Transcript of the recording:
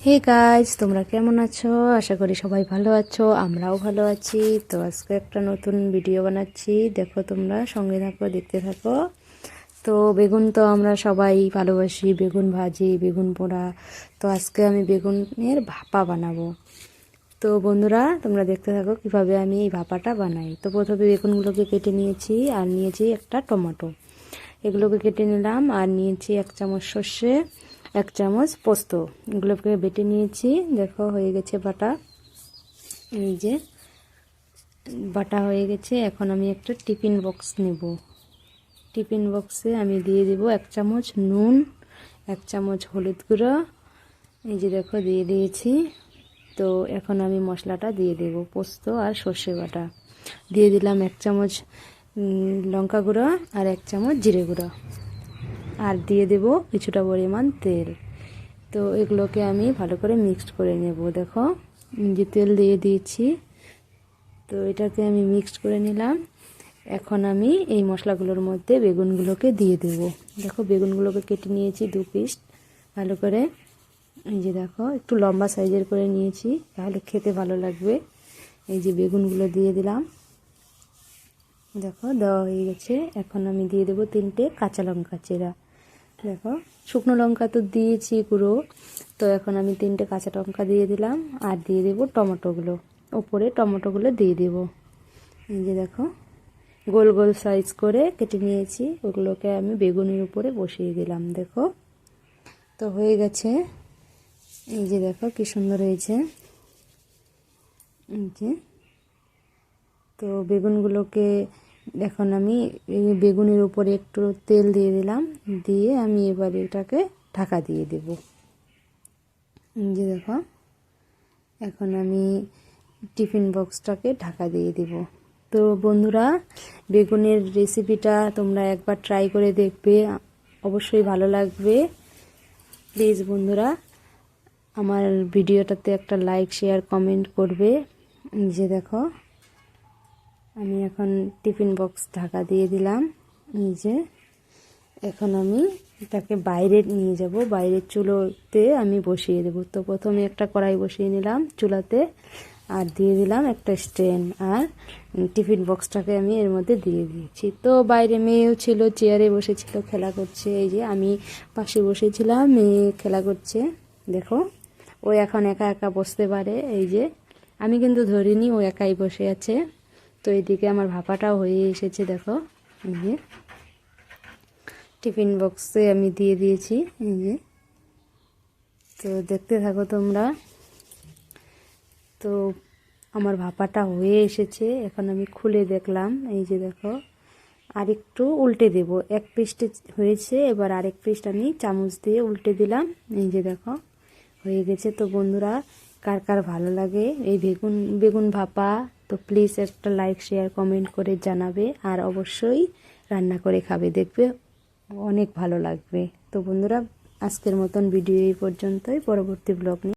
Hey guys, তোমরা কেমন আছো? আশা করি সবাই ভালো আছো, আমরাও ভালো আছি। তো আজকে একটা নতুন ভিডিও বানাচ্ছি, দেখো তোমরা সঙ্গে থাকো, দেখতে থাকো। তো বেগুন তো আমরা সবাই ভালোবাসি, বেগুন ভাজি, বেগুন পোড়া। তো আজকে আমি বেগুনের ভাপা বানাবো। তো বন্ধুরা তোমরা দেখতে থাকো কিভাবে আমি এই ভাপাটা বানাই। তো প্রথমে বেগুনগুলোকে কেটে নিয়েছি, আর নিয়েছি একটা টমেটো, এগুলোকে কেটে নিলাম। আর নিয়েছি 1 চামচ সর্ষে, 1 চামচ পোস্ত, এগুলোকে বেটে নিয়েছি। দেখো হয়ে গেছে বাটা, এই যে বাটা হয়ে গেছে। এখন আমি একটা টিফিন বক্স নেব। টিফিন বক্সে আমি দিয়ে দেব 1 চামচ নুন, 1 চামচ হলুদ গুঁড়ো, এই যে দেখো দিয়ে দিয়েছি। তো এখন আমি মশলাটা দিয়ে দেব, পোস্ত আর সর্ষে বাটা দিয়ে দিলাম, 1 চামচ লঙ্কা গুঁড়ো আর 1 চামচ জিরে গুঁড়ো, আর দিয়ে দেব কিছুটা পরিমাণ তেল। তো এগুলোকে আমি ভালো করে মিক্সড করে নেব। দেখো যে তেল দিয়ে দিয়েছি, তো এটাকে আমি মিক্সড করে নিলাম। এখন আমি এই মশলাগুলোর মধ্যে বেগুনগুলোকে দিয়ে দেব। দেখো বেগুনগুলোকে কেটে নিয়েছি 2 পিস ভালো করে, এই যে দেখো একটু লম্বা সাইজের করে নিয়েছি, তাহলে খেতে ভালো লাগবে। এই যে বেগুনগুলো দিয়ে দিলাম, দেখো দেওয়া হয়ে গেছে। এখন আমি দিয়ে দেবো 3টে কাঁচা লঙ্কা চেরা। দেখো শুকনো লঙ্কা তো দিয়েছি গুঁড়ো, তো এখন আমি 3টে কাঁচা লঙ্কা দিয়ে দিলাম। আর দিয়ে দেবো টমেটোগুলো, ওপরে টমেটোগুলো দিয়ে দেবো। এই যে দেখো গোল গোল সাইজ করে কেটে নিয়েছি, ওগুলোকে আমি বেগুনের উপরে বসিয়ে দিলাম। দেখো তো হয়ে গেছে, এই যে দেখো কি সুন্দর হয়েছে। এই যে তো বেগুনগুলোকে এখন আমি বেগুনের উপরে একটু তেল দিয়ে দিলাম, দিয়ে আমি এবার এটাকে ঢাকা দিয়ে দেব। এই যে দেখো এখন আমি টিফিন বক্সটাকে ঢাকা দিয়ে দেব। তো বন্ধুরা বেগুনের রেসিপিটা তোমরা একবার ট্রাই করে দেখবে, অবশ্যই ভালো লাগবে। প্লিজ বন্ধুরা আমার ভিডিওটাতে একটা লাইক, শেয়ার, কমেন্ট করবে। এই যে দেখো আমি এখন টিফিন বক্স ঢাকা দিয়ে দিলাম। এই যে এখন আমি এটাকে বাইরে নিয়ে যাব, বাইরের চুলোতে আমি বসিয়ে দেব। তো প্রথমে একটা কড়াই বসিয়ে নিলাম চুলাতে, আর দিয়ে দিলাম একটা স্ট্যান্ড, আর টিফিন বক্সটাকে আমি এর মধ্যে দিয়ে দিয়েছি। তো বাইরে মেয়েও ছিল, চেয়ারে বসেছিল, খেলা করছে। এই যে আমি পাশে বসেছিলাম, মেয়ে খেলা করছে। দেখো ও এখন একা একা বসতে পারে, এই যে আমি কিন্তু ধরিনি, ও একাই বসে আছে। তো এইদিকে আমার ভাপাটাও হয়ে এসেছে। দেখো এই যে টিফিন বক্সে আমি দিয়ে দিয়েছি, এই যে তো দেখতে থাকো তোমরা। তো আমার ভাপাটা হয়ে এসেছে, এখন আমি খুলে দেখলাম। এই যে দেখো আর একটু উল্টে দেব, 1 পিসটা হয়েছে, এবার আরেক পিস আমি চামচ দিয়ে উল্টে দিলাম। এই যে দেখো হয়ে গেছে। তো বন্ধুরা কার কার ভালো লাগে এই বেগুন ভাপা, তো প্লিজ একটা লাইক, শেয়ার, কমেন্ট করে জানাবে। আর অবশ্যই রান্না করে খাবে, দেখবে অনেক ভালো লাগবে। তো বন্ধুরা আজকের মতন ভিডিও এই পর্যন্তই, পরবর্তী ব্লগ নিয়ে